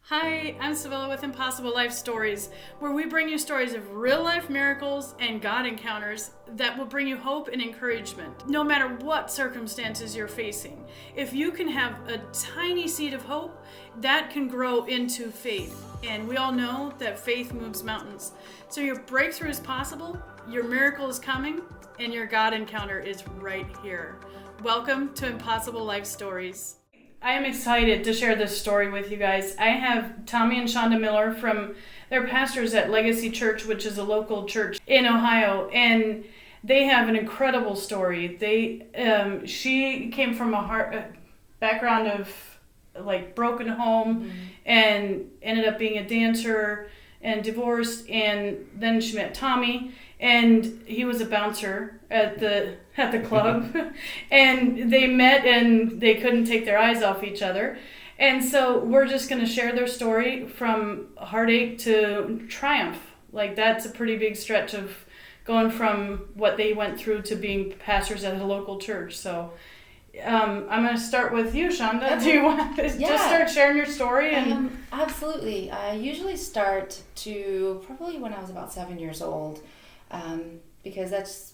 Hi, I'm Sevilla with Impossible Life Stories, where we bring you stories of real life miracles and God encounters that will bring you hope and encouragement, no matter what circumstances you're facing. If you can have a tiny seed of hope, that can grow into faith. And we all know that faith moves mountains. So your breakthrough is possible, your miracle is coming, and your God encounter is right here. Welcome to Impossible Life Stories. I am excited to share this story with you guys. I have Tommy and Shanda Miller they're pastors at Legacy Church, which is a local church in Ohio, and they have an incredible story. She came from a background of like broken home and ended up being a dancer and divorced, and then she met Tommy, and he was a bouncer at the club and they met and they couldn't take their eyes off each other. And so we're just going to share their story from heartache to triumph. Like, that's a pretty big stretch of going from what they went through to being pastors at a local church. So I'm going to start with you, Shanda. Okay. Do you want to just start sharing your story? Absolutely. I usually start to probably when I was about 7 years old, because that's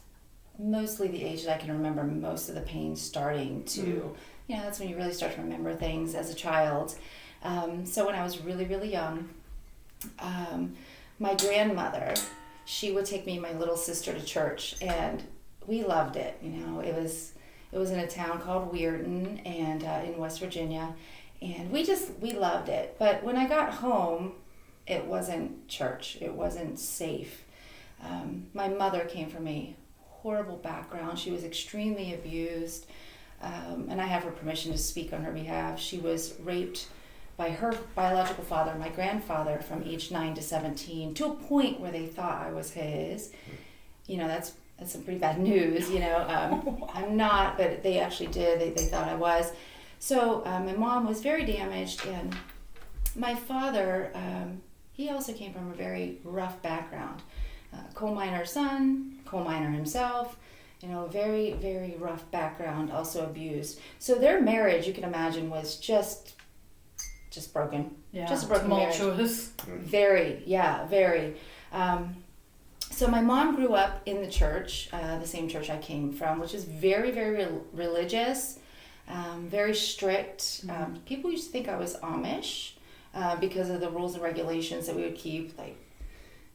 mostly the age that I can remember most of the pain starting to, that's when you really start to remember things as a child. So when I was really, really young, my grandmother, she would take me and my little sister to church, and we loved it. It was in a town called Weirton and in West Virginia, and we loved it. But when I got home, it wasn't church. It wasn't safe. My mother came from a horrible background. She was extremely abused, and I have her permission to speak on her behalf. She was raped by her biological father, my grandfather, from age 9 to 17, to a point where they thought I was his. That's some pretty bad news. I'm not, but they actually did. They thought I was. So my mom was very damaged, and my father, he also came from a very rough background. Coal miner son, coal miner himself, very, very rough background, also abused. So their marriage, you can imagine, was just broken. Yeah, just a broken tumultuous. Marriage. Very. So my mom grew up in the church, the same church I came from, which is very, very religious, very strict. People used to think I was Amish because of the rules and regulations that we would keep, like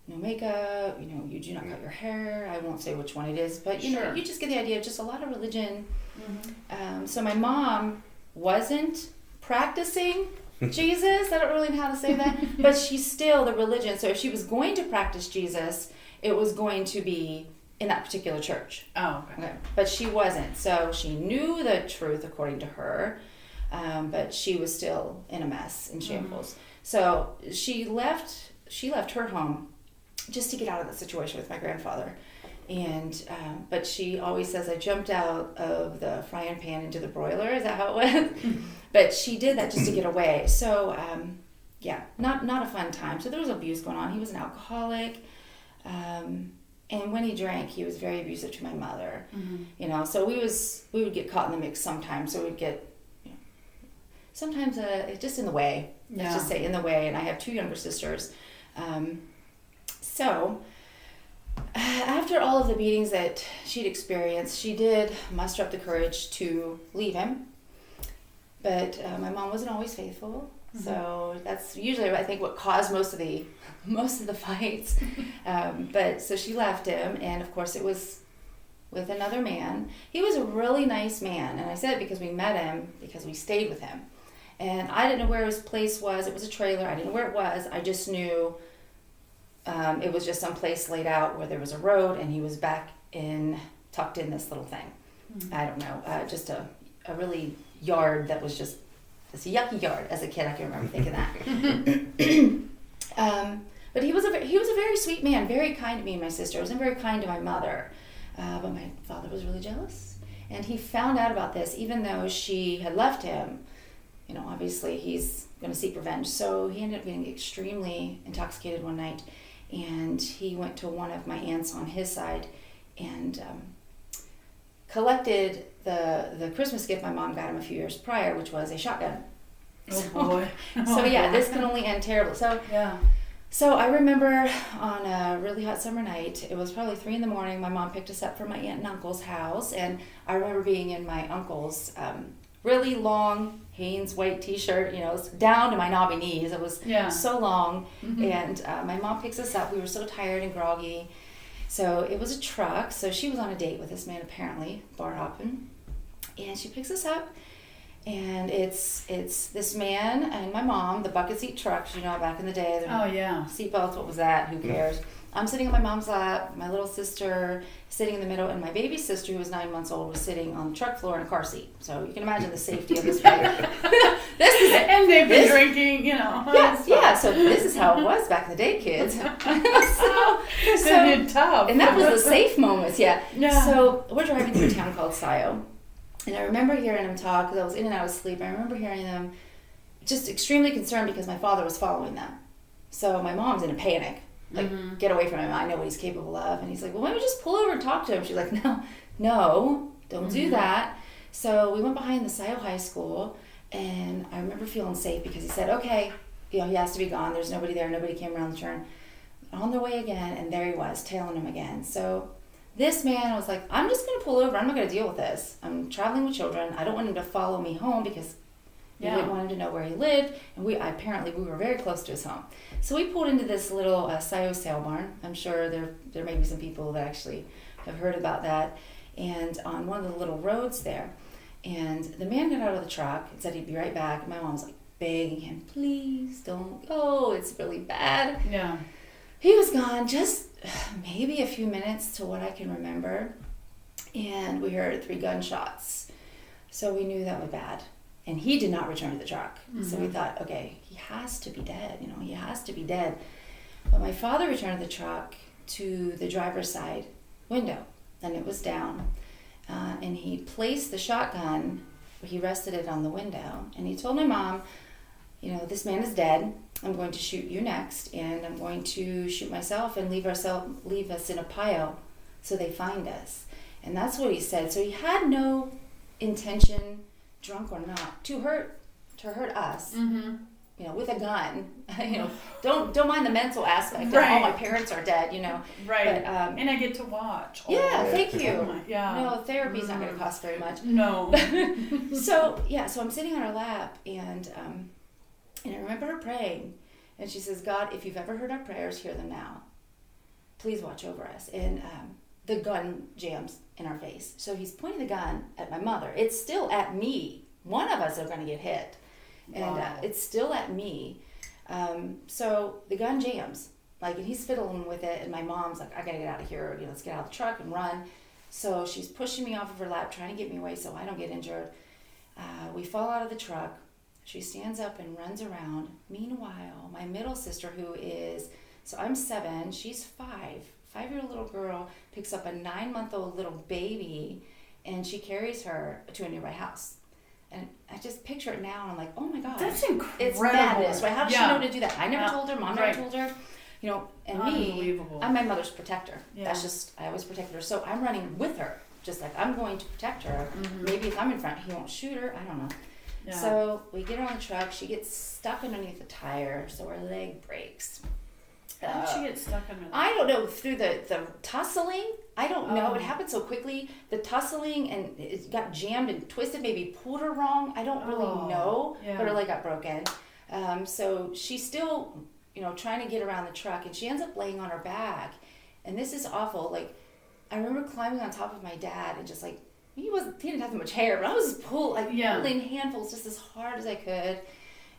no makeup, you do not cut your hair. I won't say which one it is, but you just get the idea of just a lot of religion. So my mom wasn't practicing Jesus. I don't really know how to say that, but she's still the religion. So if she was going to practice Jesus, it was going to be in that particular church. Oh, okay. But she wasn't. So she knew the truth according to her, but she was still in a mess, in shambles. So she left her home just to get out of the situation with my grandfather. And but she always says I jumped out of the frying pan into the broiler. Is that how it went? But she did that just to get away. So not a fun time. So there was abuse going on. He was an alcoholic. And when he drank, he was very abusive to my mother. So we would get caught in the mix sometimes. So we'd get sometimes just in the way. Let's just say in the way. And I have 2 younger sisters. So after all of the beatings that she'd experienced, she did muster up the courage to leave him. But my mom wasn't always faithful. So that's usually, I think, what caused most of the fights. But so she left him, and of course it was with another man. He was a really nice man, and I said it because we met him, because we stayed with him. And I didn't know where his place was. It was a trailer. I didn't know where it was. I just knew it was just some place laid out where there was a road, and he was tucked in this little thing. I don't know, just a really yard that was just this yucky yard. As a kid, I can remember thinking that. But he was a very sweet man, very kind to me and my sisters, and very kind to my mother. But my father was really jealous, and he found out about this even though she had left him. Obviously he's going to seek revenge. So he ended up getting extremely intoxicated one night, and he went to one of my aunts on his side and collected the Christmas gift my mom got him a few years prior, which was a shotgun. Oh boy. So yeah, this can only end terribly. So I remember on a really hot summer night, it was probably 3 a.m. My mom picked us up from my aunt and uncle's house, and I remember being in my uncle's really long Hanes white t-shirt, it was down to my knobby knees. It was so long, and my mom picks us up. We were so tired and groggy. So it was a truck, so she was on a date with this man apparently, bar hopping, and she picks us up. And it's this man and my mom, the bucket seat trucks, back in the day. Seatbelts, what was that? Who cares? I'm sitting on my mom's lap, my little sister sitting in the middle, and my baby sister, who was 9 months old, was sitting on the truck floor in a car seat. So you can imagine the safety of this place. And they've been drinking, Yeah, so this is how it was back in the day, kids. so tough. And that was the safe moments, yeah. So we're driving through a town called Scio. And I remember hearing them talk, because I was in and out of sleep. I remember hearing them just extremely concerned because my father was following them. So my mom's in a panic. Get away from him. I know what he's capable of. And he's like, well, why don't we just pull over and talk to him? She's like, no, don't do that. So we went behind the Scio High School, and I remember feeling safe because he said, okay, he has to be gone. There's nobody there. Nobody came around the turn. On their way again, and there he was, tailing him again. So this man was like, I'm just going to pull over. I'm not going to deal with this. I'm traveling with children. I don't want him to follow me home because we didn't want him to know where he lived. And we were very close to his home. So we pulled into this little Scio sale barn. I'm sure there may be some people that actually have heard about that. And on one of the little roads there. And the man got out of the truck and said he'd be right back. And my mom was like begging him, please don't go. It's really bad. Yeah. He was gone just maybe a few minutes to what I can remember, and we heard 3 gunshots. So we knew that was bad. And he did not return to the truck. So we thought, okay, he has to be dead. He has to be dead. But my father returned to the truck to the driver's side window, and it was down. And he placed the shotgun, he rested it on the window, and he told my mom, this man is dead. I'm going to shoot you next, and I'm going to shoot myself and leave us in a pile so they find us. And that's what he said. So he had no intention, drunk or not, to hurt us. With a gun. Don't mind the mental aspect. Right. All my parents are dead. Right. But, and I get to watch. Thank you. Yeah. No, therapy's not going to cost very much. No. So I'm sitting on her lap, and I remember her praying, and she says, God, if you've ever heard our prayers, hear them now. Please watch over us. And the gun jams in our face. So he's pointing the gun at my mother. It's still at me. One of us are going to get hit. And it's still at me. So the gun jams. And he's fiddling with it, and my mom's like, I got to get out of here. Let's get out of the truck and run. So she's pushing me off of her lap, trying to get me away so I don't get injured. We fall out of the truck. She stands up and runs around. Meanwhile, my middle sister, so I'm 7, she's 5. 5-year-old little girl picks up a 9-month-old little baby, and she carries her to a nearby house. And I just picture it now, and I'm like, oh my God. That's incredible. It's madness, right? How did she know to do that? I never told her, Mom never told her. And me, I'm my mother's protector. Yeah. That's just, I always protected her. So I'm running with her, just like I'm going to protect her. Maybe if I'm in front, he won't shoot her. I don't know. Yeah. So we get her on the truck. She gets stuck underneath the tire, so her leg breaks. How did she get stuck underneath? I don't know. Through the tussling. I don't know. It happened so quickly. The tussling, and it got jammed and twisted. Maybe pulled her wrong. I don't really know. Yeah. But her leg got broken. So she's still, trying to get around the truck, and she ends up laying on her back. And this is awful. I remember climbing on top of my dad and just he didn't have that much hair, but I was pulling handfuls just as hard as I could,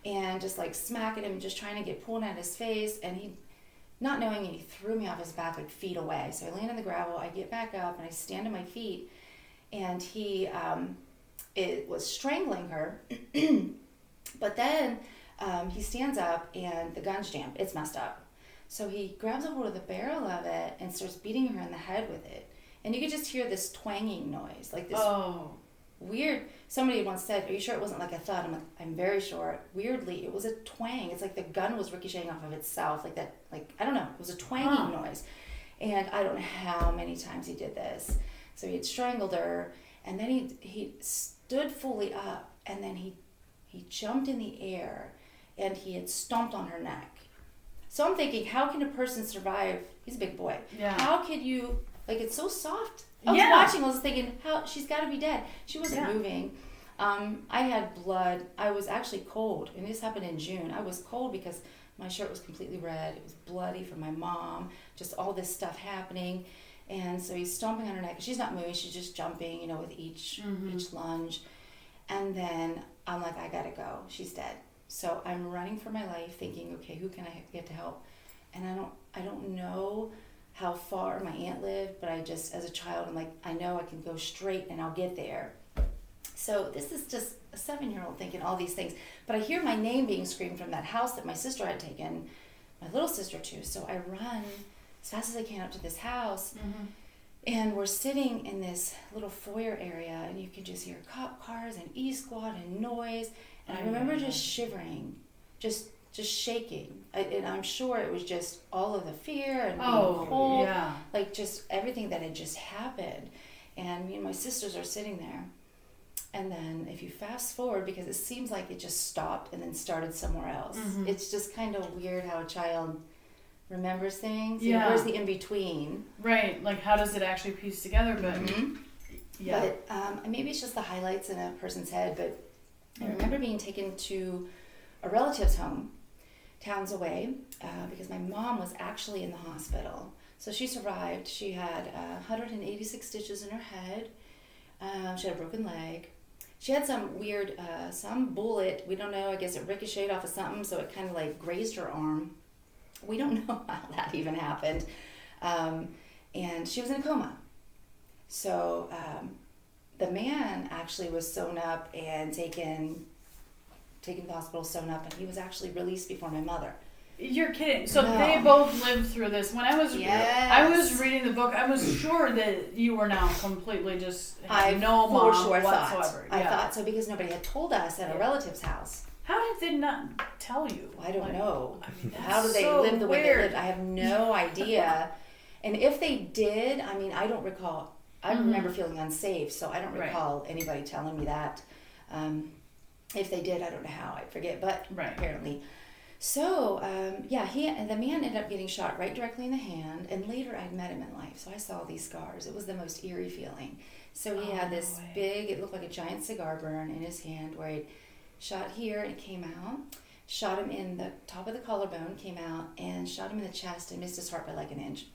and just smacking him, just trying to get pulling at his face, and he, not knowing it, he threw me off his back feet away. So I land on the gravel, I get back up, and I stand on my feet, and he was strangling her, but then he stands up, and the gun's jammed. It's messed up. So he grabs a hold of the barrel of it and starts beating her in the head with it. And you could just hear this twanging noise, this weird. Somebody once said, "Are you sure it wasn't like a thud?" I'm like, "I'm very sure." Weirdly, it was a twang. It's like the gun was ricocheting off of itself, like that. I don't know. It was a twanging noise, and I don't know how many times he did this. So he had strangled her, and then he stood fully up, and then he he jumped in the air and he had stomped on her neck. So I'm thinking, how can a person survive? He's a big boy. Yeah. How could you, like, it's so soft. I was watching, I was thinking, how she's got to be dead. She wasn't moving. I had blood. I was actually cold, and this happened in June. I was cold because my shirt was completely red. It was bloody from my mom, just all this stuff happening. And so he's stomping on her neck. She's not moving. She's just jumping, with each lunge. And then I'm like, I got to go. She's dead. So I'm running for my life thinking, okay, who can I get to help? And I don't know how far my aunt lived, but I just, as a child, I'm like, I know I can go straight and I'll get there. So this is just a 7-year-old thinking all these things. But I hear my name being screamed from that house that my sister had taken my little sister to. So I run as fast as I can up to this house. And we're sitting in this little foyer area, and you can just hear cop cars and E-Squad and noise. And I remember just shivering, just shaking. And I'm sure it was just all of the fear and being cold, like just everything that had just happened. And my sisters are sitting there. And then if you fast forward, because it seems like it just stopped and then started somewhere else. It's just kind of weird how a child remembers things. Where's the in-between? Right, like how does it actually piece together? But But maybe it's just the highlights in a person's head, but I remember being taken to a relative's home, towns away, because my mom was actually in the hospital. So she survived. She had 186 stitches in her head. She had a broken leg. She had some weird, some bullet, we don't know, I guess it ricocheted off of something, so it kind of like grazed her arm. We don't know how that even happened. And she was in a coma. So the man actually was sewn up and taken to the hospital, sewn up, and he was actually released before my mother. You're kidding. So they both lived through this. When I was reading the book, I was sure that you were now completely just no mom whatsoever. I thought so because nobody had told us at a relative's house. How did they not tell you? I don't know. How did they live the way they lived? I have no idea. And if they did, I don't recall. I remember feeling unsafe, so I don't recall anybody telling me that. If they did, I don't know how. I forget, but apparently. So, the man ended up getting shot right directly in the hand, and later I'd met him in life, so I saw these scars. It was the most eerie feeling. So he had this big, it looked like a giant cigar burn in his hand where he'd shot here and it came out, shot him in the top of the collarbone, came out, and shot him in the chest and missed his heart by like an inch.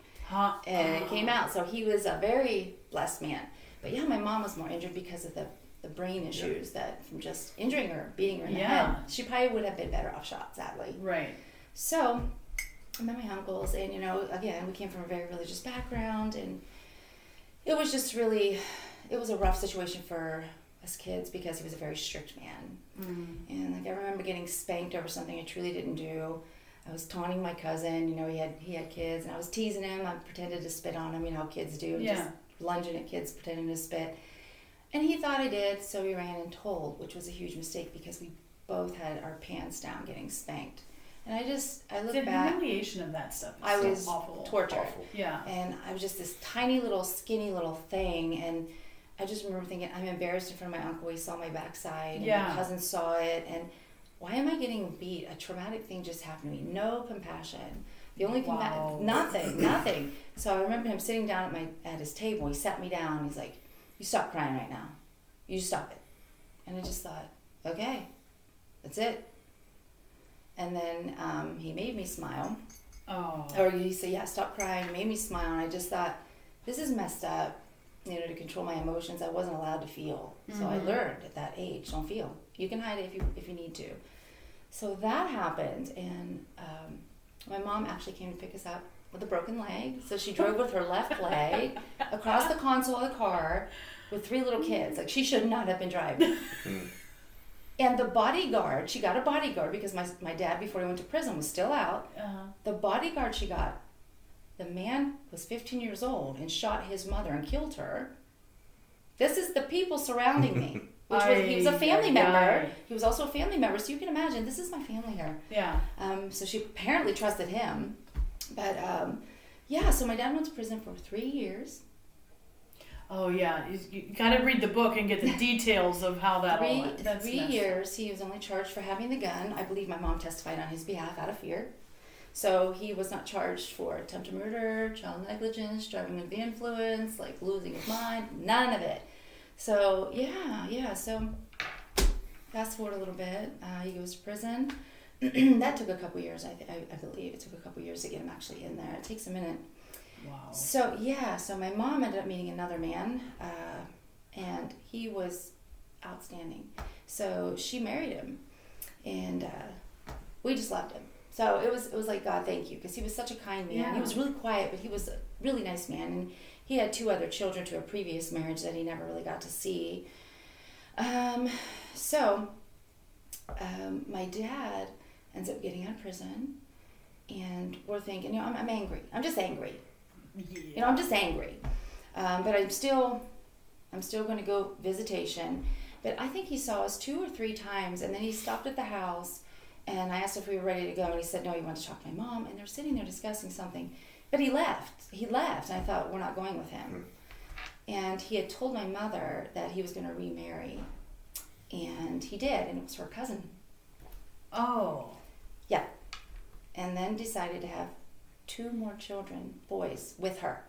And it came out, so he was a very blessed man. But my mom was more injured because of the brain issues that from just injuring her, beating her in the head. She probably would have been better off shot, sadly. Right. So I met my uncles, and again, we came from a very religious background, and it was just really, it was a rough situation for us kids because he was a very strict man. And I remember getting spanked over something I truly didn't do. I was taunting my cousin, he had kids, and I was teasing him. I pretended to spit on him, how kids do, just lunging at kids, pretending to spit. And he thought I did, so we ran and told, which was a huge mistake because we both had our pants down getting spanked. And I look back. The humiliation of that stuff is so awful. Tortured. Awful. Yeah. And I was just this tiny little, skinny little thing. And I just remember thinking, I'm embarrassed in front of my uncle. He saw my backside. And my cousin saw it. And why am I getting beat? A traumatic thing just happened to me. No compassion. The only nothing. So I remember him sitting down at his table. He sat me down. He's like, you stop crying right now. You stop it. And I just thought, okay, that's it. And then he made me smile. Or he said, stop crying. He made me smile. And I just thought, this is messed up. To control my emotions, I wasn't allowed to feel. So I learned at that age, don't feel. You can hide it if you need to. So that happened. And my mom actually came to pick us up with a broken leg. So she drove with her left leg across the console of the car with 3 little kids. Like, she should not have been driving. And the bodyguard, she got a bodyguard because my dad, before he went to prison, was still out. The bodyguard she got, the man was 15 years old and shot his mother and killed her. This is the people surrounding me. He was a family member. He was also a family member, so you can imagine, this is my family here. Yeah. So she apparently trusted him. But, so my dad went to prison for 3 years. Oh yeah, you got to read the book and get the details of how that all went. That's 3 years he was only charged for having the gun. I believe my mom testified on his behalf out of fear. So he was not charged for attempted murder, child negligence, driving under the influence, like losing his mind, none of it. So yeah. So fast forward a little bit, he goes to prison. That took a couple years. I believe it took a couple years to get him actually in there. It takes a minute. Wow. So my mom ended up meeting another man, and he was outstanding. So she married him, and we just loved him. So it was like, God, thank you, because he was such a kind man. Yeah. He was really quiet, but he was a really nice man, and he had 2 other children to a previous marriage that he never really got to see. My dad ends up getting out of prison, and we're thinking, I'm angry. I'm just angry. Yeah. I'm just angry. But I'm still going to go visitation. But I think he saw us 2 or 3 times, and then he stopped at the house, and I asked if we were ready to go, and he said, no, he wanted to talk to my mom, and they're sitting there discussing something. But he left, and I thought, we're not going with him. And he had told my mother that he was going to remarry, and he did, and it was her cousin. Oh. Yeah. And then decided to have 2 more children, boys, with her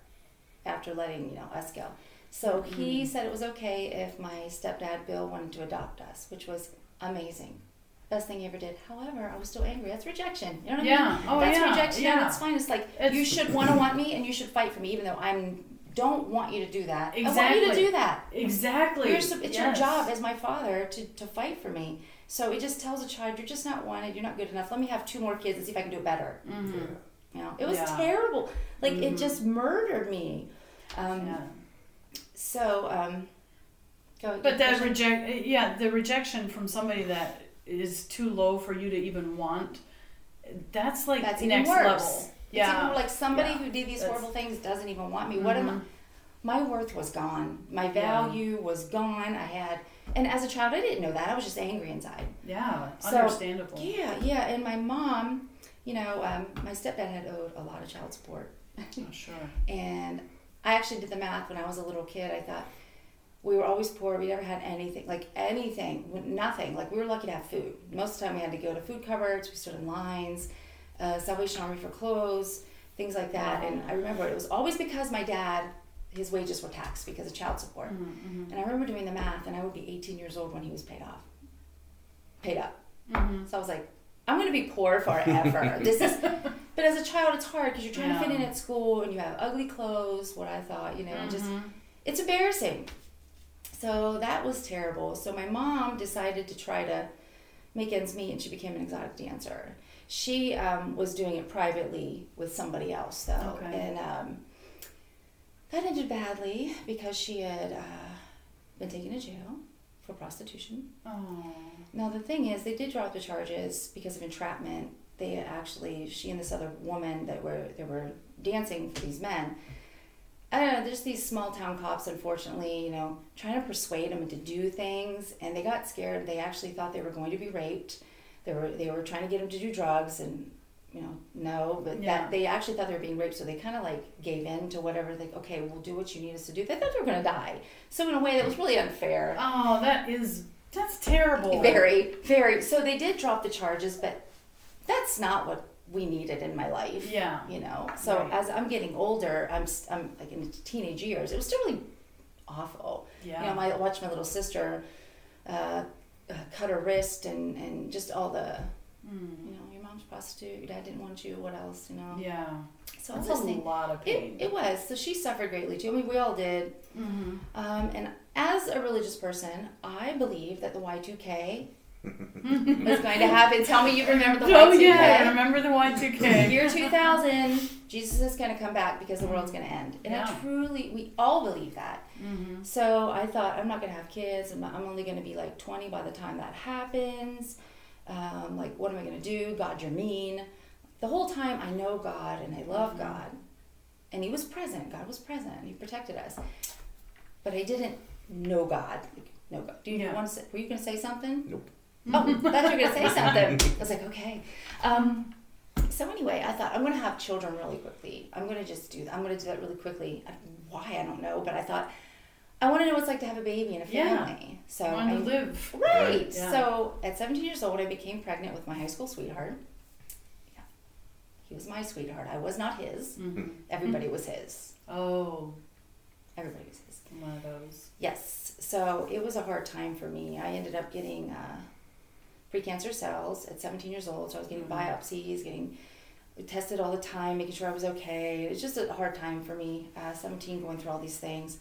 after letting, us go. So he said it was okay if my stepdad, Bill, wanted to adopt us, which was amazing. Best thing he ever did. However, I was still angry. That's rejection. You know what I mean? Oh, That's yeah. rejection. Yeah. It's fine. It's like, you should want me, and you should fight for me, even though I don't want you to do that. Exactly. I want you to do that. Exactly. It's your job as my father to fight for me. So it just tells a child, you're just not wanted, you're not good enough. Let me have 2 more kids and see if I can do it better. Mm-hmm. It was terrible. Like, it just murdered me. But that the rejection from somebody that is too low for you to even want, that's like that's next even worse. level. It's even like somebody who did these horrible things doesn't even want me. What am I? My worth was gone. My value was gone. And as a child, I didn't know that. I was just angry inside. Yeah, understandable. Yeah. And my mom, my stepdad had owed a lot of child support. Oh, sure. And I actually did the math when I was a little kid. I thought we were always poor. We never had anything, nothing. Like, we were lucky to have food. Most of the time we had to go to food cupboards. We stood in lines, Salvation Army for clothes, things like that. Wow. And I remember it was always because my dad, his wages were taxed because of child support. And I remember doing the math, and I would be 18 years old when he was paid up. So I was like, I'm going to be poor forever. But as a child, it's hard because you're trying to fit in at school, and you have ugly clothes, what I thought, and just, it's embarrassing. So that was terrible. So my mom decided to try to make ends meet, and she became an exotic dancer. She was doing it privately with somebody else, though. Okay. And that ended badly because she had been taken to jail for prostitution. Oh. Now, the thing is, they did drop the charges because of entrapment. She and this other woman they were dancing for these men. I don't know, there's these small town cops, unfortunately, trying to persuade them to do things, and they got scared. They actually thought they were going to be raped. They were trying to get them to do drugs, and no, but that they actually thought they were being raped, so they kind of like gave in to whatever. Okay, we'll do what you need us to do. They thought they were going to die. So in a way, that was really unfair. Oh, that's terrible. Very, very. So they did drop the charges, but that's not what we needed in my life. Yeah. So right. As I'm getting older, I'm like in teenage years. It was still really awful. Yeah. I watched my little sister cut her wrist and just all the, your mom's a prostitute, your dad didn't want you, what else, Yeah. So that's a lot of pain. It was. So she suffered greatly too. I mean, we all did. And as a religious person, I believe that the Y2K was going to happen. Tell me you remember the Y2K. Oh yeah, I remember the Y2K. Year 2000, Jesus is going to come back because the world's going to end. And we all believe that. So I thought, I'm not going to have kids. I'm only going to be like 20 by the time that happens. What am I going to do? God, you're mean. The whole time I know God and I love God. And He was present. God was present. He protected us. But I didn't know God. No God. Do you want to say, were you going to say something? Nope. Oh, I thought you were going to say something. I was like, okay. So anyway, I thought, I'm going to have children really quickly. I'm going to do that really quickly. Why, I don't know. But I thought, I want to know what it's like to have a baby and a family. So I want to live. Right. Yeah. So at 17 years old, I became pregnant with my high school sweetheart. Yeah. He was my sweetheart. I was not his. Mm-hmm. Everybody was his. Oh. Everybody was his. One of those. Yes. So it was a hard time for me. I ended up getting precancer cells at 17 years old. So I was getting biopsies, getting tested all the time, making sure I was okay. It was just a hard time for me, 17, going through all these things.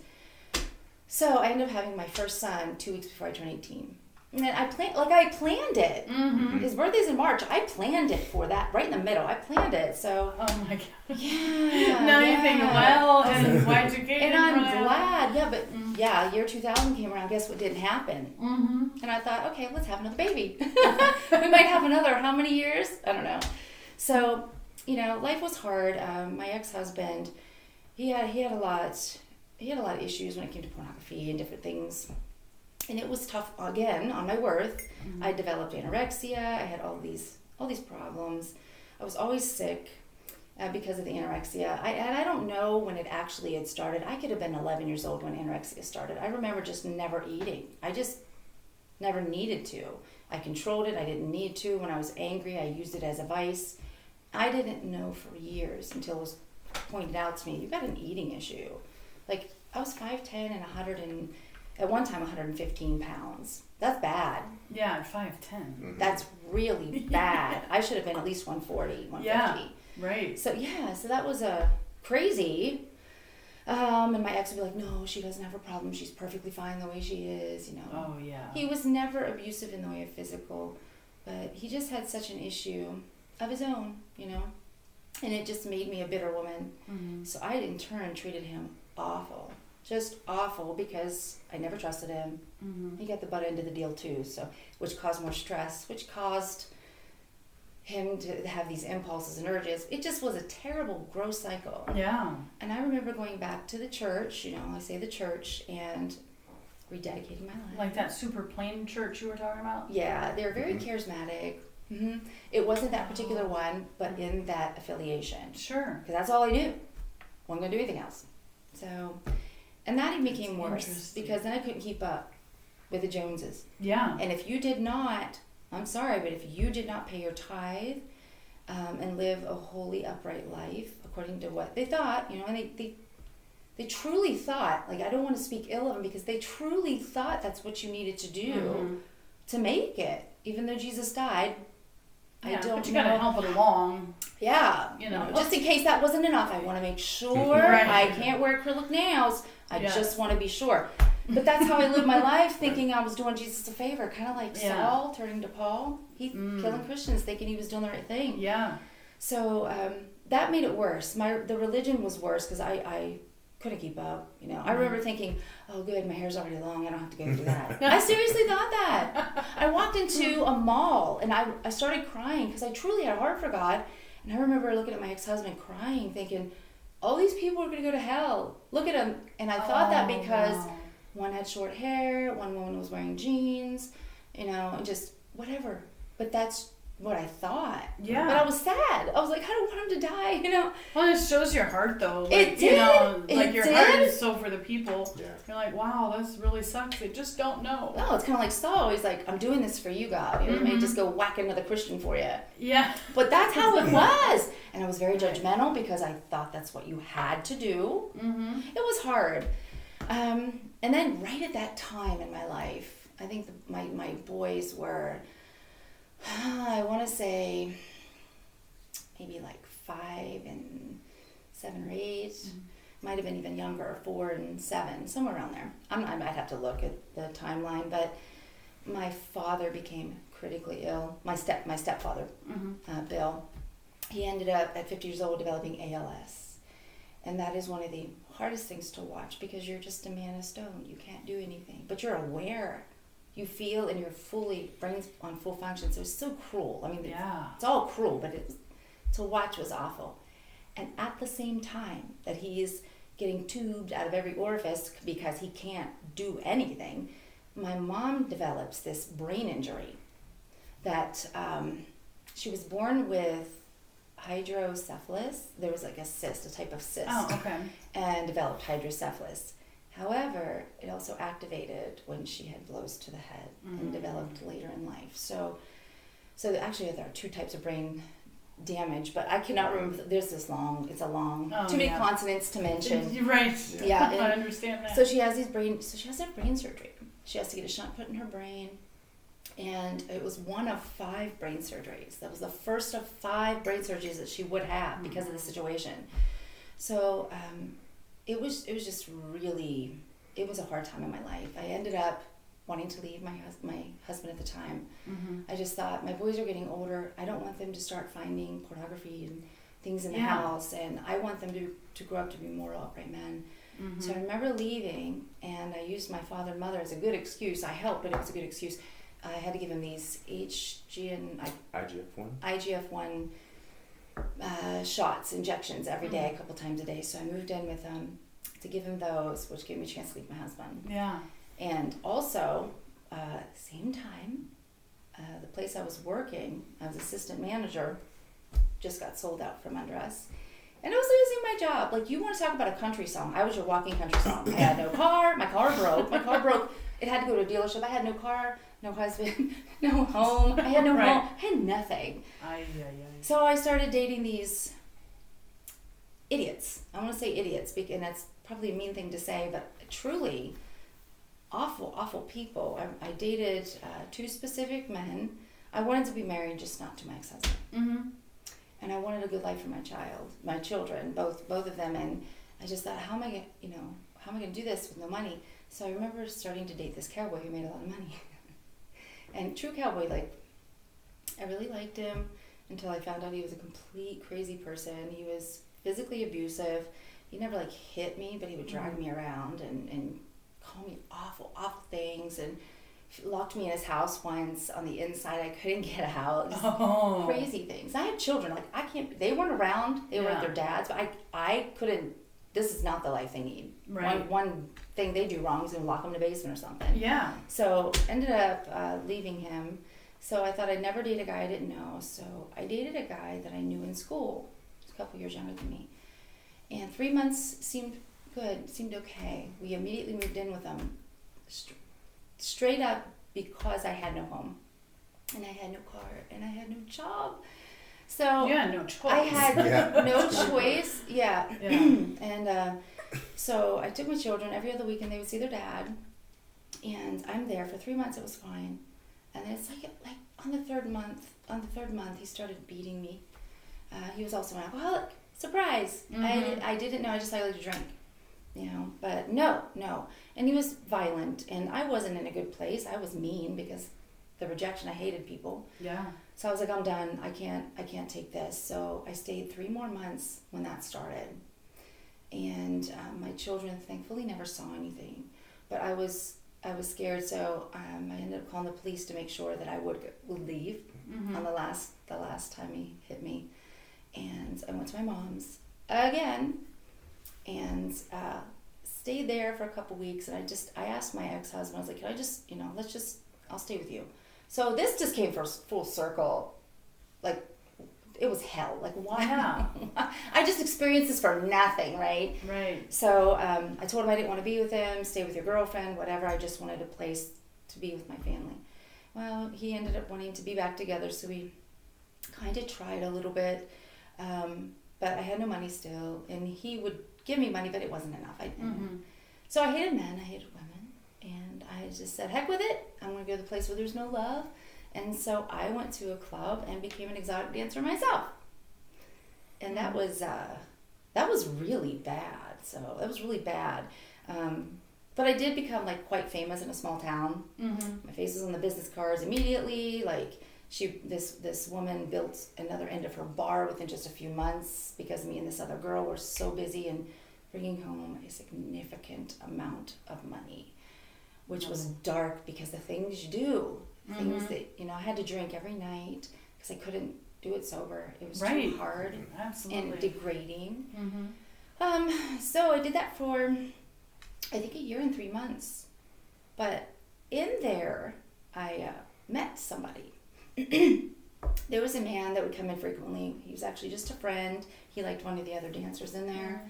So I ended up having my first son 2 weeks before I turned 18. And I planned it. Mm-hmm. His birthday's in March. I planned it for that, right in the middle. I planned it. So. Oh my God. Yeah. Now you think, well, and why'd you get it? And I'm glad. Yeah, but yeah, year 2000 came around. Guess what didn't happen? Mm-hmm. And I thought, okay, let's have another baby. We might have another, how many years? I don't know. So, life was hard. My ex-husband, he had a lot of issues when it came to pornography and different things. And it was tough, again, on my worth. Mm-hmm. I developed anorexia. I had all these problems. I was always sick because of the anorexia. I don't know when it actually had started. I could have been 11 years old when anorexia started. I remember just never eating. I just never needed to. I controlled it. I didn't need to. When I was angry, I used it as a vice. I didn't know for years until it was pointed out to me, you've got an eating issue. Like, I was 5'10" and at one time 115 pounds. That's bad. Yeah, at 5'10". Mm-hmm. That's really bad. I should have been at least 140, 150. Yeah, right. So that was crazy. And my ex would be like, no, she doesn't have a problem. She's perfectly fine the way she is, Oh, yeah. He was never abusive in the way of physical, but he just had such an issue of his own, And it just made me a bitter woman. Mm-hmm. So I, in turn, treated him awful. Just awful, because I never trusted him. Mm-hmm. He got the butt end of the deal too, which caused more stress, which caused him to have these impulses and urges. It just was a terrible, gross cycle. Yeah. And I remember going back to the church, I say the church, and rededicating my life. Like that super plain church you were talking about? Yeah, they're very charismatic. Mm-hmm. It wasn't that particular one, but in that affiliation. Sure. Because that's all I knew. Wasn't going to do anything else. So, and that even became worse, because then I couldn't keep up with the Joneses. Yeah. And if you did not, I'm sorry, but if you did not pay your tithe and live a holy, upright life, according to what they thought, and they truly thought, like, I don't want to speak ill of them, because they truly thought that's what you needed to do to make it. Even though Jesus died, yeah, but you gotta help it along. Yeah, just in case that wasn't enough, I want to make sure I can't wear acrylic nails. I just want to be sure. But that's how I lived my life, thinking I was doing Jesus a favor, kind of like Saul turning to Paul. He killing Christians, thinking he was doing the right thing. Yeah. So that made it worse. The religion was worse, because I couldn't keep up. I remember thinking, oh good, my hair's already long, I don't have to go through that. I seriously thought that. I walked into a mall and I started crying, because I truly had a heart for God. And I remember looking at my ex-husband crying, thinking, all these people are going to go to hell. Look at them. And I thought that because one had short hair, one woman was wearing jeans, and just whatever. But that's what I thought. Yeah. But I was sad. I was like, I don't want him to die, Well, it shows your heart, though. Like, it did. Heart is so for the people. Yeah. You're like, wow, this really sucks. They just don't know. No, it's kind of like Saul. He's like, I'm doing this for you, God. He may just go whack another Christian for you. Yeah. But that's how it was. And I was very judgmental, because I thought that's what you had to do. Mm-hmm. It was hard. And then right at that time in my life, I think my boys were, I want to say maybe like 5 and 7 or 8. Mm-hmm. Might have been even younger, 4 and 7, somewhere around there. I might have to look at the timeline, but my father became critically ill. My stepfather, Bill, he ended up at 50 years old developing ALS. And that is one of the hardest things to watch, because you're just a man of stone. You can't do anything, but you're aware. You feel, and your brain's on full function. So it's so cruel. I mean, it's all cruel, but to watch was awful. And at the same time that he is getting tubed out of every orifice because he can't do anything, my mom develops this brain injury that she was born with hydrocephalus. There was like a cyst, a type of cyst. Oh, okay. And developed hydrocephalus. However, it also activated when she had blows to the head and developed later in life. So actually there are two types of brain damage, but I cannot remember. There's it's a long, too many consonants to mention. You're right. Yeah. I understand that. So she has brain surgery. She has to get a shunt put in her brain. And it was one of 5 brain surgeries. That was the first of 5 brain surgeries that she would have because of the situation. So it was just really, it was a hard time in my life. I ended up wanting to leave my husband at the time. I just thought, my boys are getting older. I don't want them to start finding pornography and things in the house, and I want them to grow up to be moral, upright men. So I remember leaving, and I used my father and mother as a good excuse. I helped, but it was a good excuse. I had to give him these IGF-1 shots, injections every day, a couple times a day. So I moved in with him to give him those, which gave me a chance to leave my husband. Yeah. And also, same time, the place I was working, I was assistant manager, just got sold out from under us. And I was losing my job. Like, you want to talk about a country song. I was your walking country song. I had no car. My car broke. It had to go to a dealership. I had no car, no husband, no home. I had no home. I had nothing. So I started dating these idiots. I want to say idiots, and that's probably a mean thing to say, but truly awful, awful people. I dated 2 specific men. I wanted to be married, just not to my ex-husband. And I wanted a good life for my children, both of them. And I just thought, how am I going to do this with no money? So I remember starting to date this cowboy who made a lot of money. And true cowboy, like, I really liked him until I found out he was a complete crazy person. He was physically abusive. He never like hit me, but he would drag me around and call me awful, awful things, and locked me in his house once on the inside. I couldn't get out. Crazy things. I had children. Like, I can't. They weren't around. They were with their dads, but I couldn't. This is not the life they need. Right. One thing they do wrong is going to lock them in the basement or something. Yeah. So ended up leaving him. So I thought I'd never date a guy I didn't know. So I dated a guy that I knew in school. He was a couple years younger than me. And 3 months seemed good, seemed okay. We immediately moved in with him. Straight up, because I had no home. And I had no car. And I had no job. So you had no choice. I had no choice. Yeah. And so I took my children. Every other weekend they would see their dad. And I'm there for 3 months. It was fine. And then it's like on the third month, he started beating me. He was also an alcoholic. Surprise. I didn't know. I just liked to drink. But no. And he was violent. And I wasn't in a good place. I was mean because the rejection. I hated people. Yeah. So I was like, I'm done. I can't take this. So I stayed 3 more months when that started. And my children thankfully never saw anything. But I was scared, so I ended up calling the police to make sure that I would leave on the last time he hit me. And I went to my mom's again and stayed there for a couple weeks. And I asked my ex-husband, I was like, can I just, I'll stay with you. So this just came full circle. Like, it was hell. Like, why? Yeah. I just experienced this for nothing, right? Right. So I told him I didn't want to be with him, stay with your girlfriend, whatever. I just wanted a place to be with my family. Well, he ended up wanting to be back together, so we kind of tried a little bit. But I had no money still, and he would give me money, but it wasn't enough. So I hated men, I hated women, and I just said, heck with it. I'm going to go to the place where there's no love. And so I went to a club and became an exotic dancer myself. And that was really bad. So that was really bad. But I did become quite famous in a small town. My face was on the business cards immediately. This woman built another end of her bar within just a few months because me and this other girl were so busy and bringing home a significant amount of money, which was dark because the things you do, things that, I had to drink every night because I couldn't do it sober. It was too hard and degrading. So I did that for, I think, 1 year and 3 months. But in there, I met somebody. There was a man that would come in frequently. He was actually just a friend. He liked one of the other dancers in there.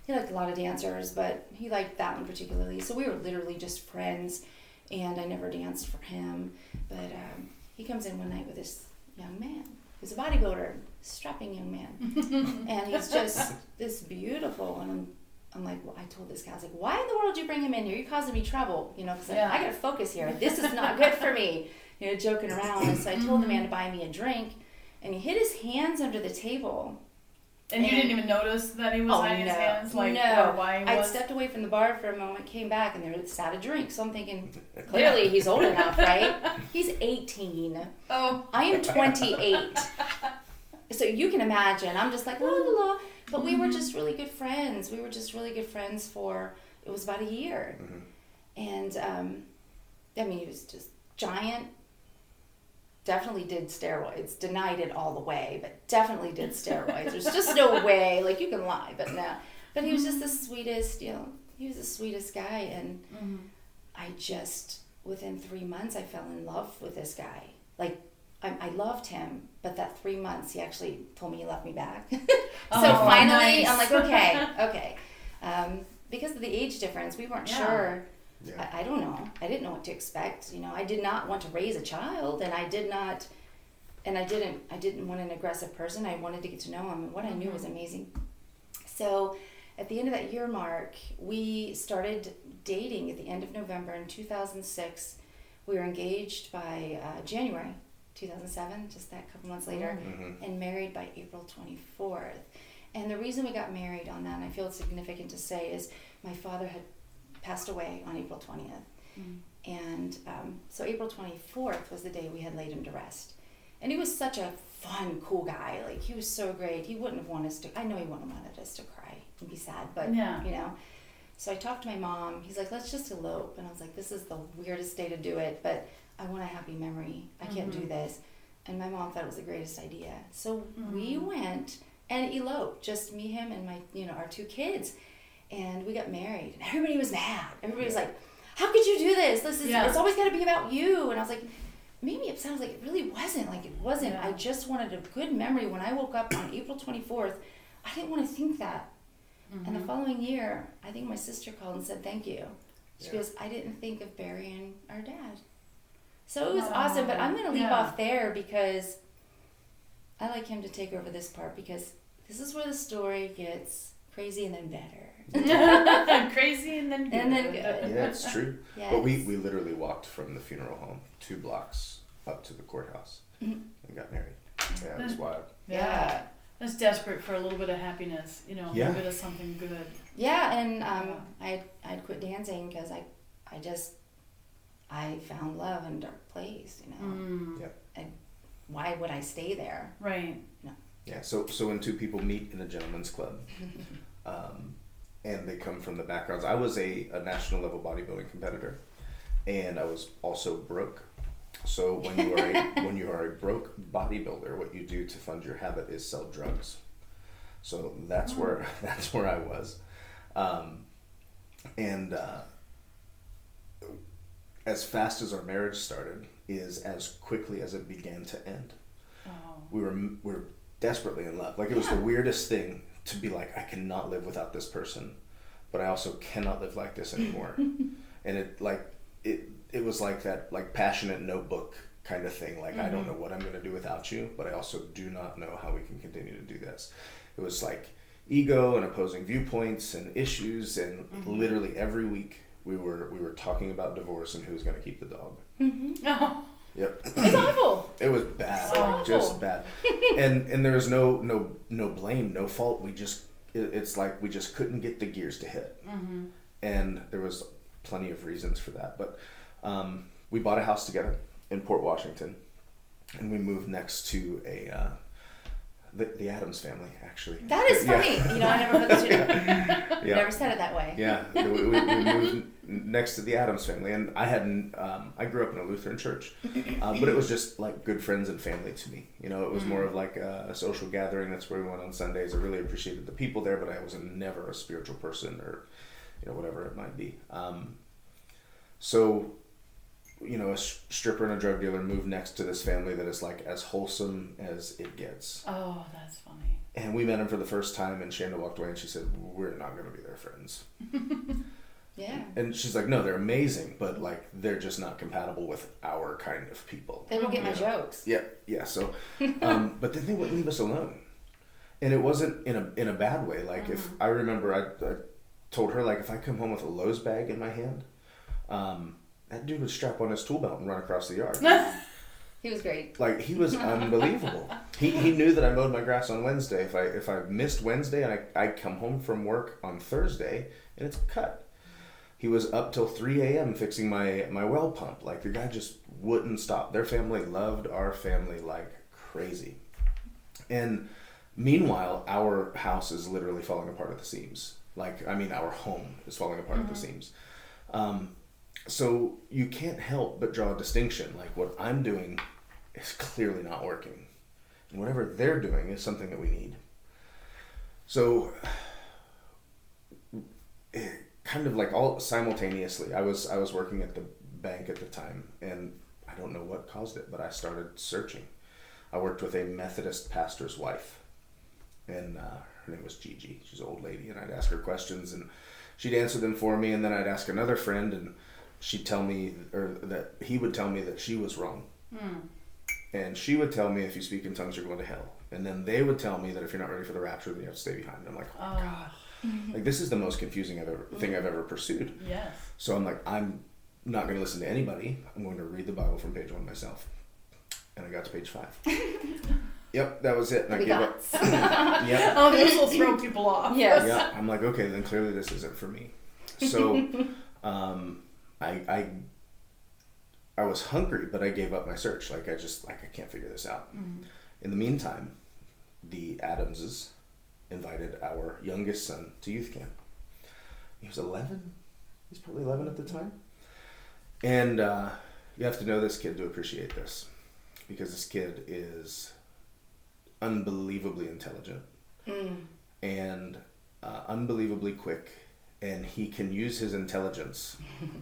he liked a lot of dancers, but he liked that one particularly. So we were literally just friends, and I never danced for him. But he comes in one night with this young man. He's a bodybuilder, strapping young man. And he's just this beautiful. And I'm like, well, I told this guy, I was like, why in the world did you bring him in here? You're causing me trouble, because I got to focus here. This is not good for me, joking around. And so I told the man to buy me a drink, and he hid his hands under the table. And you didn't even notice that he was hiding his hands? Like, no. Why he was? I stepped away from the bar for a moment, came back, and there sat a drink. So I'm thinking, clearly he's old enough, right? He's 18. Oh. I am 28. So you can imagine. I'm just like, la, la, la. But we were just really good friends. We were just really good friends for, it was about a year. And, he was just giant. Definitely did steroids. Denied it all the way, but definitely did steroids. There's just no way. Like, you can lie, but no. But he was just the sweetest, he was the sweetest guy. And I just, within 3 months, I fell in love with this guy. Like, I loved him, but that 3 months, he actually told me he loved me back. So finally, nice. I'm like, okay. Because of the age difference, we weren't sure. Yeah. I don't know. I didn't know what to expect. I did not want to raise a child, and I didn't want an aggressive person. I wanted to get to know him, and what I knew was amazing. So at the end of that year mark, we started dating at the end of November in 2006. We were engaged by January 2007, just that couple months later, and married by April 24th. And the reason we got married on that, and I feel it's significant to say, is my father had passed away on April 20th. And so April 24th was the day we had laid him to rest. And he was such a fun, cool guy. Like, he was so great. He wouldn't have wanted us to, I know he wouldn't have wanted us to cry and be sad, but, So I talked to my mom. He's like, let's just elope. And I was like, this is the weirdest day to do it, but I want a happy memory. I can't do this. And my mom thought it was the greatest idea. So we went and eloped, just me, him, and my, our 2 kids. And we got married, and everybody was mad. Everybody was like, how could you do this? It's always got to be about you. And I was like, made me upset. I was like, it really wasn't. Like, it wasn't. I just wanted a good memory. When I woke up on April 24th, I didn't want to think that. And the following year, I think my sister called and said, thank you. She goes, I didn't think of burying our dad. So it was awesome, but I'm going to leave off there because I like him to take over this part, because this is where the story gets crazy and then better. Crazy and then good. And then good. Yeah, it's true. Yes. But we literally walked from the funeral home 2 blocks up to the courthouse and got married. Yeah, it was wild. Yeah. That's desperate for a little bit of happiness, a little bit of something good. Yeah, and I'd quit dancing because I found love in a dark place, And why would I stay there? Right. No. Yeah, so when 2 people meet in a gentleman's club, and they come from the backgrounds. I was a national level bodybuilding competitor, and I was also broke. So when you are a broke bodybuilder, what you do to fund your habit is sell drugs. So that's where I was, and as fast as our marriage started is as quickly as it began to end. Oh. We were desperately in love. Like, it was the weirdest thing to be like, I cannot live without this person, but I also cannot live like this anymore. And it was like that, like, passionate notebook kind of thing. Like, I don't know what I'm going to do without you, but I also do not know how we can continue to do this. It was like ego and opposing viewpoints and issues, and literally every week we were talking about divorce and who was going to keep the dog. Oh. Yep. It's awful. It was bad. So just bad. And there was no blame, no fault. It's like we just couldn't get the gears to hit. And there was plenty of reasons for that. But we bought a house together in Port Washington, and we moved next to the Addams family, actually. That is funny. Yeah. I never put the two together. Never said it that way. Yeah, we moved next to the Addams family, and I grew up in a Lutheran church, but it was just like good friends and family to me. It was more of like a social gathering. That's where we went on Sundays. I really appreciated the people there, but I was never a spiritual person or whatever it might be. So a stripper and a drug dealer move next to this family that is like as wholesome as it gets. Oh, that's funny. And we met him for the first time, and Shanda walked away and she said, we're not going to be their friends. Yeah. And she's like, no, they're amazing, but like they're just not compatible with our kind of people. They don't get my jokes. Yeah. So, but then they wouldn't leave us alone, and it wasn't in a bad way. Like if I remember, I told her like if I come home with a Lowe's bag in my hand, that dude would strap on his tool belt and run across the yard. He was great. Like he was unbelievable. He knew that I mowed my grass on Wednesday. If I missed Wednesday and I come home from work on Thursday and it's cut. He was up till 3 a.m. fixing my well pump. Like the guy just wouldn't stop. Their family loved our family like crazy. And meanwhile, our house is literally falling apart at the seams. Our home is falling apart at the seams. So you can't help but draw a distinction. Like what I'm doing is clearly not working. And whatever they're doing is something that we need. So kind of like all simultaneously, I was working at the bank at the time, and I don't know what caused it, but I started searching. I worked with a Methodist pastor's wife, and her name was Gigi. She's an old lady, and I'd ask her questions, and she'd answer them for me, and then I'd ask another friend, and she'd tell me, or that he would tell me that she was wrong. And she would tell me, if you speak in tongues, you're going to hell. And then they would tell me that if you're not ready for the rapture, then you have to stay behind. And I'm like, oh God. Like this is the most confusing thing I've ever pursued. Yes. So I'm like, I'm not going to listen to anybody. I'm going to read the Bible from page 1 myself. And I got to page 5. Yep, that was it. And I gave up. Yep. Oh, this will throw people off. Yes. Yeah. I'm like, okay, then clearly this isn't for me. So I was hungry, but I gave up my search. Like I can't figure this out. In the meantime, the Adamses invited our youngest son to youth camp. He was 11. He's probably 11 at the time. And you have to know this kid to appreciate this, because this kid is unbelievably intelligent and unbelievably quick, and he can use his intelligence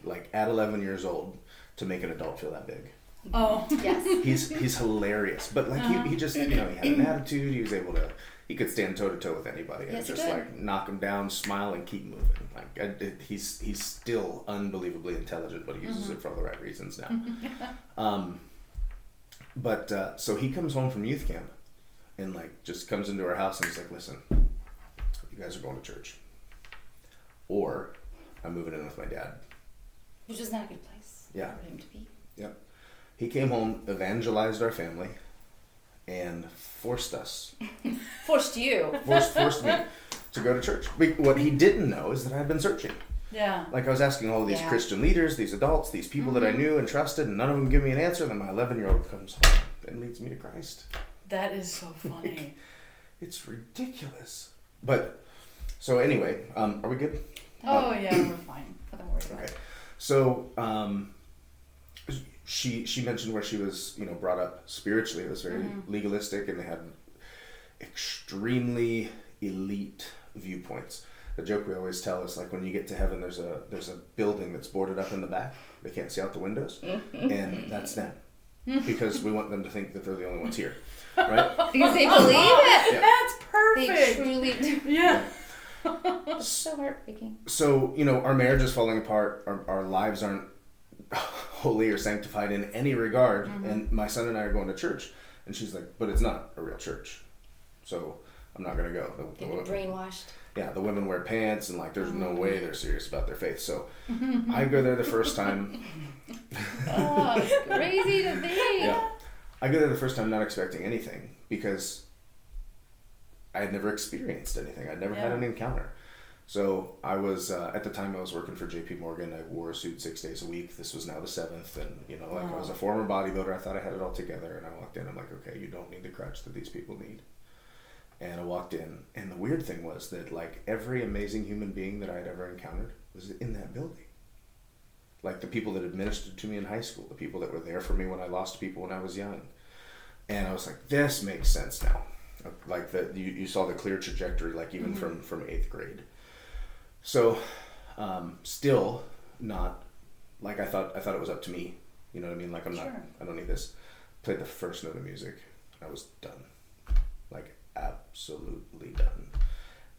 like at 11 years old to make an adult feel that big. Oh, yes. He's hilarious, but like he just he had an attitude. He was able to. He could stand toe to toe with anybody and just like knock him down, smile, and keep moving. Like he's still unbelievably intelligent, but he uses it for all the right reasons now. So he comes home from youth camp, and like just comes into our house and he's like, "Listen, you guys are going to church, or I'm moving in with my dad." Which is not a good place for him to be. Yep. He came home, evangelized our family, and forced us. Forced you. Forced me to go to church. What he didn't know is that I had been searching. yeah. Like I was asking all these Christian leaders, these adults, these people that I knew and trusted, and none of them give me an answer. Then my 11-year-old comes home and leads me to Christ. That is so funny. It's ridiculous. But, so anyway, are we good? Oh, yeah, we're fine. Nothing worried about. Okay. So, she mentioned where she was, brought up spiritually. It was very legalistic, and they had extremely elite viewpoints. The joke we always tell is like when you get to heaven, there's a building that's boarded up in the back. They can't see out the windows, and that's them, because we want them to think that they're the only ones here, right? Because they believe it. Yeah. That's perfect. They truly do. Yeah. It's so heartbreaking. So, our marriage is falling apart. Our lives aren't holy or sanctified in any regard. And my son and I are going to church. And she's like, but it's not a real church. So I'm not going to go. Getting brainwashed. Yeah, the women wear pants, and like there's no way they're serious about their faith. So I go there the first time. Oh, it's crazy to think. Yeah. I go there the first time not expecting anything, because I had never experienced anything. I'd never had an encounter. So I was, at the time I was working for JP Morgan. I wore a suit 6 days a week. This was now the 7th. And, I was a former bodybuilder. I thought I had it all together. And I walked in. I'm like, okay, you don't need the crutch that these people need. And I walked in. And the weird thing was that, like, every amazing human being that I had ever encountered was in that building. Like, the people that administered to me in high school. The people that were there for me when I lost people when I was young. And I was like, this makes sense now. Like, you saw the clear trajectory, like, even from 8th grade. So, still not, like, I thought it was up to me. You know what I mean? Like Sure. I don't need this. Played the first note of music. I was done. Like absolutely done.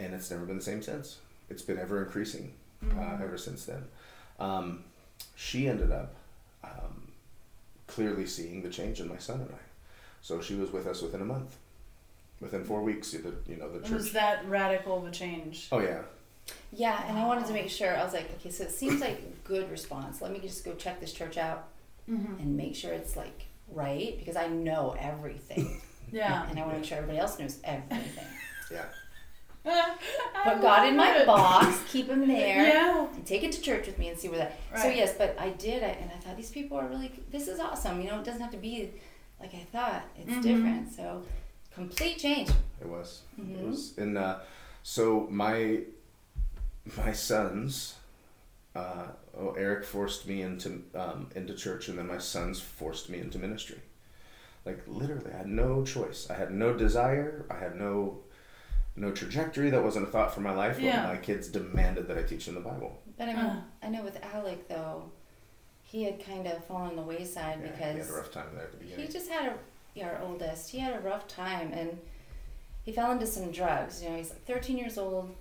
And it's never been the same since. It's been ever increasing ever since then. She ended up clearly seeing the change in my son and I. So she was with us within a month. Within 4 weeks, the church. Was that radical of a change? Oh, yeah. Yeah, and I wanted to make sure. I was like, okay, so it seems like a good response. Let me just go check this church out and make sure it's like right, because I know everything. Yeah. And I want to make sure everybody else knows everything. Yeah. Put God in my box, keep him there, Yeah. and take it to church with me and see where that. Right. So yes, but I did, and I thought these people are really. This is awesome. It doesn't have to be like I thought. It's different. So complete change. It was. It was. And so my sons, Eric forced me into church, and then my sons forced me into ministry. Like literally, I had no choice. I had no desire. I had no trajectory. That wasn't a thought for my life. Yeah. But my kids demanded that I teach them the Bible. But I mean, I know with Alec though, he had kind of fallen on the wayside Yeah, because he had a rough time there at the beginning. he just had our oldest. He had a rough time, and he fell into some drugs. He's like 13 years old.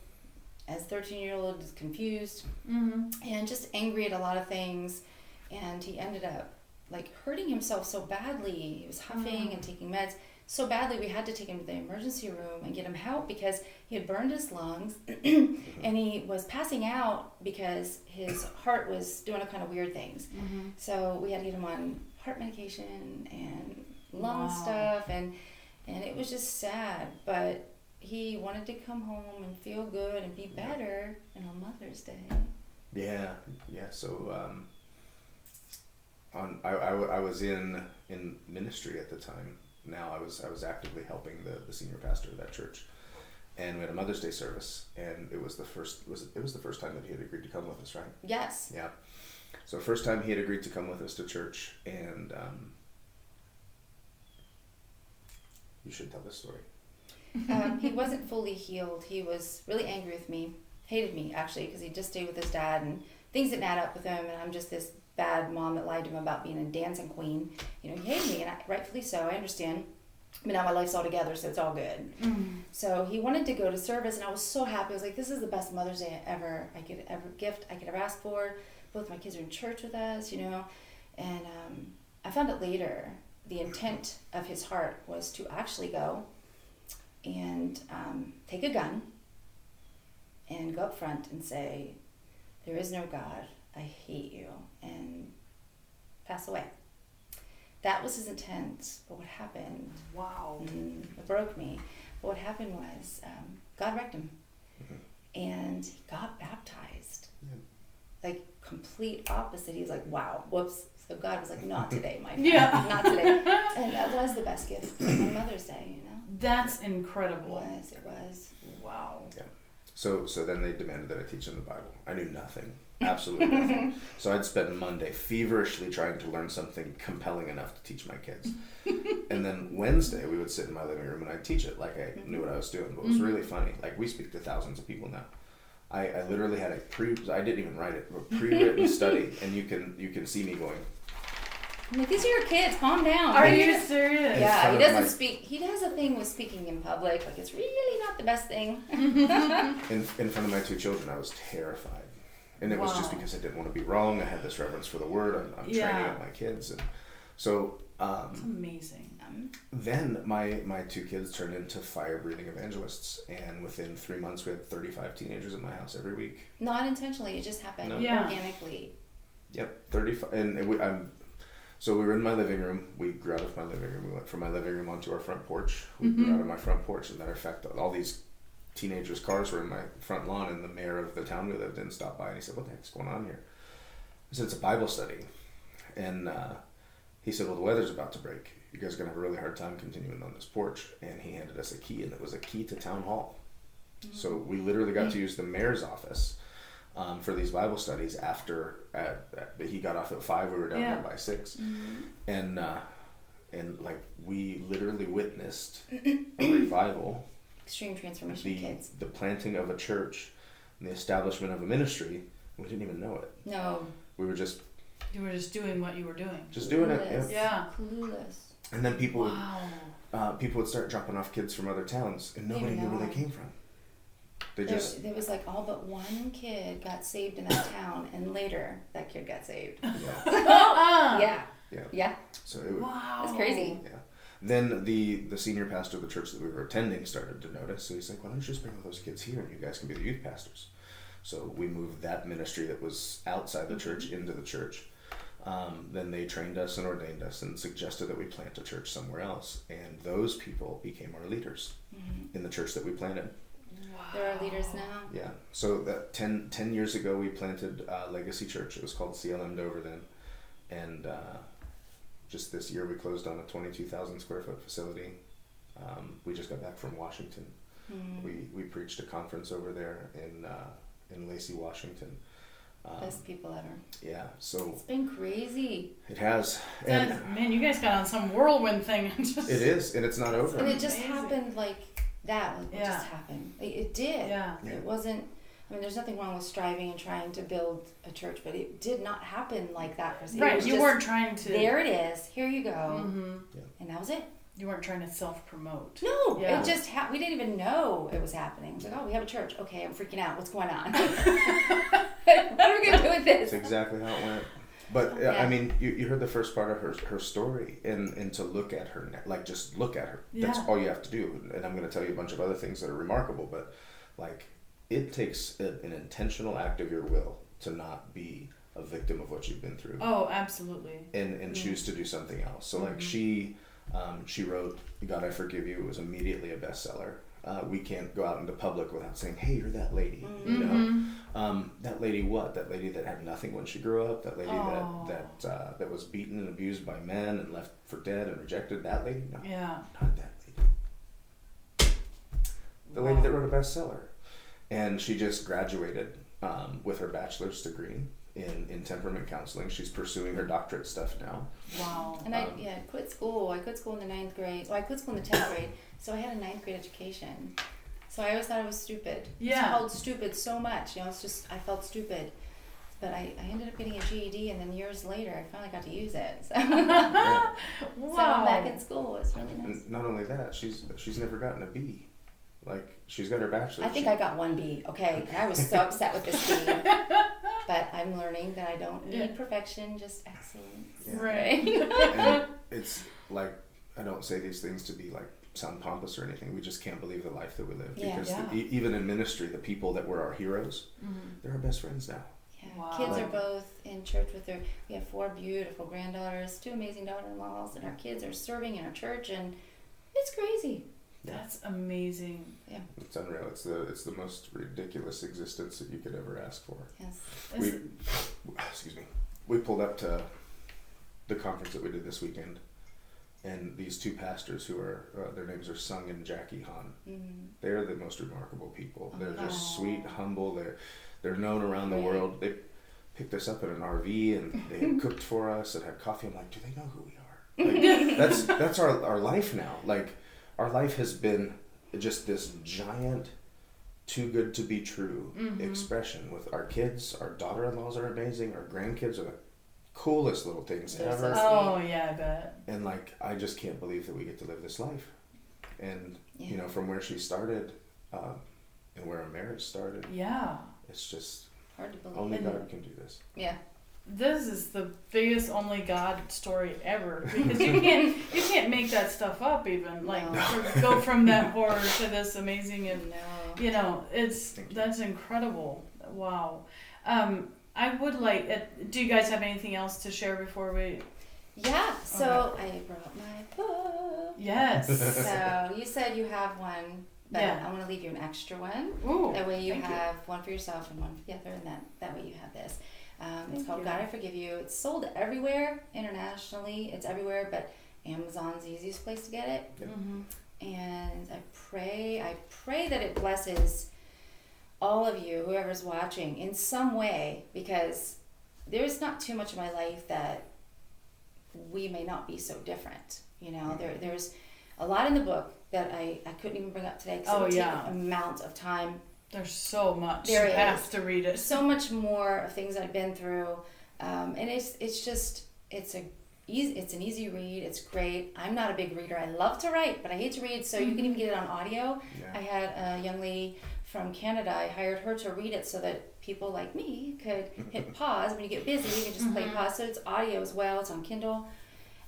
As 13-year-old, is confused and just angry at a lot of things, and he ended up like hurting himself so badly. He was huffing and taking meds so badly we had to take him to the emergency room and get him help because he had burned his lungs and he was passing out because his heart was doing all kind of weird things. So we had to get him on heart medication and lung stuff, and it was just sad, but he wanted to come home and feel good and be better on Mother's Day. Yeah. So I was in ministry at the time. Now I was actively helping the senior pastor of that church, and we had a Mother's Day service, and it was the first time that he had agreed to come with us, right? Yes. Yeah. So first time he had agreed to come with us to church, and you should tell this story. He wasn't fully healed. He was really angry with me, hated me actually, because he just stayed with his dad and things didn't add up with him, and I'm just this bad mom that lied to him about being a dancing queen. He hated me, and rightfully so. I understand. But now my life's all together, so it's all good. So he wanted to go to service, and I was so happy. I was like, this is the best Mother's Day I could ever ask for. Both my kids are in church with us, and I found out later the intent of his heart was to actually go and take a gun and go up front and say, there is no God, I hate you, and pass away. That was his intent, but what happened? Wow. It broke me. But what happened was God wrecked him, and he got baptized. Like complete opposite. He was like, wow, whoops. So God was like, not today, my friend. Not today. And that was the best gift on Mother's Day, That's incredible. It was. Wow. Yeah. So then they demanded that I teach them the Bible. I knew nothing. Absolutely nothing. So I'd spend Monday feverishly trying to learn something compelling enough to teach my kids. And then Wednesday we would sit in my living room and I'd teach it like I knew what I was doing. But it was really funny. Like we speak to thousands of people now. I literally had I didn't even write it, a pre-written study, and you can see me going, I'm like, these are your kids, calm down. Are you serious? Yeah, he doesn't speak. He has a thing with speaking in public. Like, it's really not the best thing. in front of my two children, I was terrified. And it was just because I didn't want to be wrong. I had this reverence for the word. I'm training up my kids. And so... That's amazing. Then my two kids turned into fire-breathing evangelists. And within 3 months, we had 35 teenagers in my house every week. Not intentionally. It just happened organically. Yep, 35. And so we were in my living room. We grew out of my living room. We went from my living room onto our front porch. We grew out of my front porch. As a matter of fact, all these teenagers' cars were in my front lawn, and the mayor of the town we lived in stopped by, and he said, what the heck's going on here? I said, it's a Bible study. And he said, well, the weather's about to break. You guys are going to have a really hard time continuing on this porch. And he handed us a key, and it was a key to town hall. So we literally got to use the mayor's office for these Bible studies after he got off at 5, we were down there by 6. And like we literally witnessed a revival, extreme transformation kids, the planting of a church and the establishment of a ministry. We didn't even know it. No, we were just You were just doing what you were doing. Just doing it. Clueless. Yeah. Clueless. And then people Wow. would start dropping off kids from other towns, and nobody knew where they came from. There was like all but one kid got saved in that town, and later that kid got saved. Yeah. Yeah. So it was, Wow. That's crazy. Yeah. Then the senior pastor of the church that we were attending started to notice. So he's like, "Why don't you just bring all those kids here, and you guys can be the youth pastors?" So we moved that ministry that was outside the church into the church. Then they trained us and ordained us and suggested that we plant a church somewhere else. And those people became our leaders in the church that we planted. Wow. They're our leaders now. Yeah. So that 10 years ago, we planted Legacy Church. It was called CLM Dover then. And just this year, we closed on a 22,000 square foot facility. We just got back from Washington. We preached a conference over there in Lacey, Washington. Best people ever. Yeah, so It's been crazy. it has, and Man, you guys got on some whirlwind thing. it is, and it's not over. And it just Amazing. happened like that. Like, what Yeah. just happened? It did. Yeah. It wasn't. I mean, there's nothing wrong with striving and trying to build a church, but it did not happen like that. For Right, you weren't trying to. There it is. Here you go. Mm-hmm. And that was it. You weren't trying to self-promote. No, Yeah. it just we didn't even know it was happening. It was like, oh, we have a church. Okay, I'm freaking out. What's going on? What are we gonna do with this? That's exactly how it went. But Yeah. I mean, you heard the first part of her story, and to look at her, like just look at her. That's Yeah. all you have to do. And I'm going to tell you a bunch of other things that are remarkable. But like, it takes an intentional act of your will to not be a victim of what you've been through, Oh, absolutely. and choose to do something else. So like she wrote "God, I Forgive You." It was immediately a bestseller. We can't go out into public without saying, "Hey, you're that lady." You know, that lady. What? That lady that had nothing when she grew up. That lady that was beaten and abused by men and left for dead and rejected. That lady. No, Yeah. not that lady. The lady that wrote a bestseller, and she just graduated with her bachelor's degree in temperament counseling. She's pursuing her doctorate stuff now. Wow. And I quit school. I quit school in the 9th grade. Well, I quit school in the 10th grade. So I had a 9th grade education. So I always thought I was stupid. Yeah. It's called stupid so much. You know, it's just, I felt stupid. But I ended up getting a GED, and then years later, I finally got to use it. So, Wow. so I'm back in school. It's really nice. And not only that, she's never gotten a B. Like, she's got her bachelor's. I think I got 1 B, okay? And I was so upset with this B. But I'm learning that I don't need perfection, just excellence. Yeah. Right. And it's like, I don't say these things to be like sound pompous or anything. We just can't believe the life that we live. Yeah. Because Yeah. even in ministry, the people that were our heroes, they're our best friends now. Yeah. Wow. Kids are both in church with we have 4 beautiful granddaughters, 2 amazing daughter-in-laws, and our kids are serving in our church, and it's crazy. That's amazing. Yeah. It's unreal. It's the most ridiculous existence that you could ever ask for. Yes. Excuse me. We pulled up to the conference that we did this weekend, and these 2 pastors who are their names are Sung and Jackie Han. They're the most remarkable people. They're just sweet, humble. They're known around the world. They picked us up in an RV, and they had cooked for us and had coffee. I'm like, do they know who we are? Like, that's our life now. Like, our life has been just this giant, too good to be true expression with our kids. Our daughter-in-laws are amazing. Our grandkids are the coolest little things They're ever. so Oh, yeah, I bet. And like, I just can't believe that we get to live this life. And you know, from where she started and where our marriage started, Yeah. it's just Hard to believe. only God can do this. Yeah. This is the biggest only God story ever, because you can't make that stuff up, even like go from that horror to this amazing, and you know, that's incredible. Wow. I would like, do you guys have anything else to share before we? Yeah, so I brought my book. Yes. So you said you have one, but Yeah. I want to leave you an extra one. Ooh, That way you thank have one for yourself and one for the other, and that way you have this. It's Thank called you. God, I Forgive You. It's sold everywhere internationally. It's everywhere, but Amazon's the easiest place to get it. Yep. And I pray that it blesses all of you, whoever's watching, in some way, because there's not too much of my life that we may not be so different. You know, there's a lot in the book that I couldn't even bring up today because it would take an amount of time. There's so much. There you is. have to read it. So much more of things I've been through. And it's an easy read. It's great. I'm not a big reader. I love to write, but I hate to read. So you can even get it on audio. Yeah. I had a young lady from Canada. I hired her to read it so that people like me could hit pause. When you get busy, you can just play pause. So it's audio as well. It's on Kindle.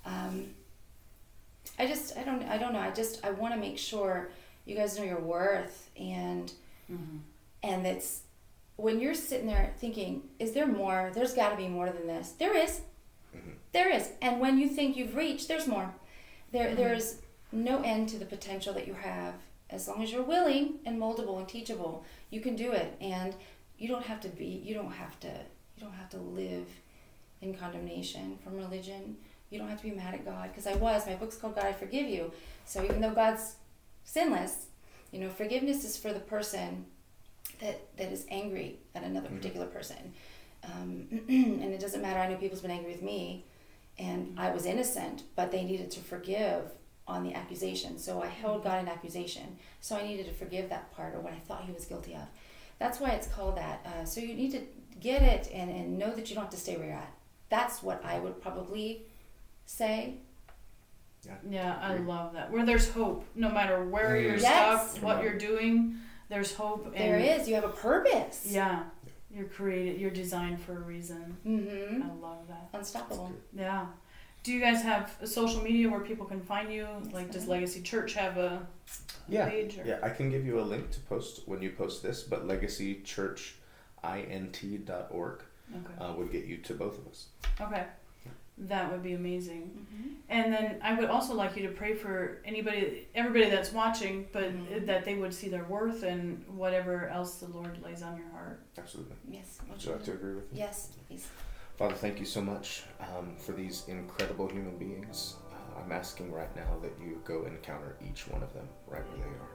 I don't know. I want to make sure you guys know your worth, and it's when you're sitting there thinking, is there more? There's got to be more than this. There is. There is. And when you think you've reached, there's more. There's no end to the potential that you have. As long as you're willing and moldable and teachable, you can do it. And you don't have to live in condemnation from religion. You don't have to be mad at God, because my book's called God, I Forgive You. So even though God's sinless, forgiveness is for the person that is angry at another particular person. And it doesn't matter. I know people's been angry with me, and I was innocent, but they needed to forgive on the accusation. So I held God in accusation. So I needed to forgive that part, or what I thought he was guilty of. That's why it's called that. So you need to get it and know that you don't have to stay where you're at. That's what I would probably say. Yeah, I love that. Where there's hope, no matter where you're Yes. stuck, what you're doing, there's hope. There is. You have a purpose. Yeah. You're created. You're designed for a reason. I love that. Unstoppable. Yeah. Do you guys have a social media where people can find you? Like, does Legacy Church have a page? Or? Yeah, I can give you a link to post when you post this, but legacychurchint.org would get you to both of us. Okay. That would be amazing. And then I would also like you to pray for everybody that's watching, but that they would see their worth and whatever else the Lord lays on your heart. Absolutely. Yes. Would you like to agree with me? Yes, please. Father, thank you so much for these incredible human beings. I'm asking right now that you go encounter each one of them right where they are.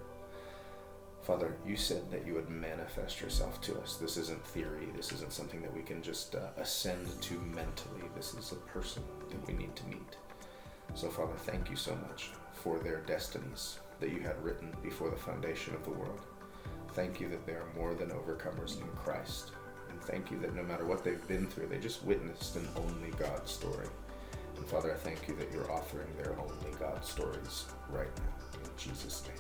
Father, you said that you would manifest yourself to us. This isn't theory. This isn't something that we can just ascend to mentally. This is a person that we need to meet. So, Father, thank you so much for their destinies that you had written before the foundation of the world. Thank you that they are more than overcomers in Christ. And thank you that no matter what they've been through, they just witnessed an only God story. And Father, I thank you that you're authoring their only God stories right now. In Jesus' name.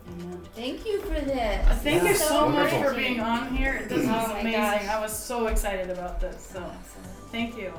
Amen. Thank you for this. Thank you so much wonderful. for being on here. This was amazing. gosh. I was so excited about this. So Awesome. thank you.